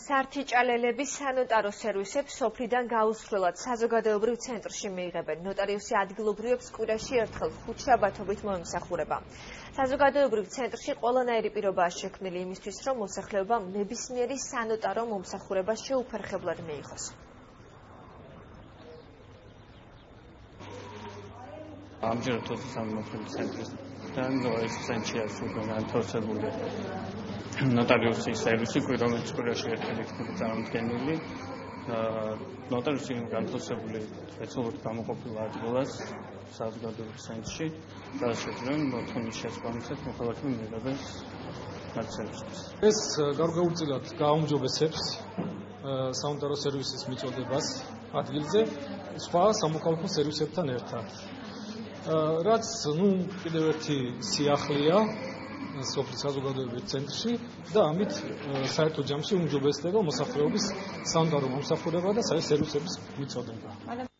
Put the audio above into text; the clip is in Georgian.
სართიჭალელები სანოტარო სერვისებს სოფლიდან გაუსვლელად საზოგადოებრივ ცენტრში მიიღებენ. ნოტარიუსი ადგილობრივებს კვირაში ერთხელ ხუთშაბათობით მოემსახურება. საზოგადოებრივ ცენტრში ყველანაირი პირობაა შექმნილი იმისთვის, რომ მოსახლეობამ ნებისმიერი სანოტარო მომსახურება შეუფერხებლად მიიღოს. ამჯერად 23 მოქმედი ცენტრისგან ეს ცენტრია სულ განთავსებული ნოტარიუსის სერვისი, რომელიც კვირაში ერთხელ იქნება წარმოდგენილი. ნოტარიუსი განთავსებული ეცოლოთ გამოყოფილ ადგილას საზოგადოებრივ ცენტრში, სადაც შეძლებენ მოთხოვნის შესაბამისად მოქალაქემ მიიღებენ სერვისებს. ეს გარკვეულწილად გააუმჯობესებს სანიტარო სერვისის მიწოდებას ადგილზე სხვა სამოქალაქო სერვისებთან ერთად. რაც კიდევ ერთი სიახლეა სოფლის საზოგადოებრივ ცენტრში და ამით საერთო ჯამში უმჯობესდება მოსახლეობის სანიტარო მომსახურება და სერვისების მიწოდება.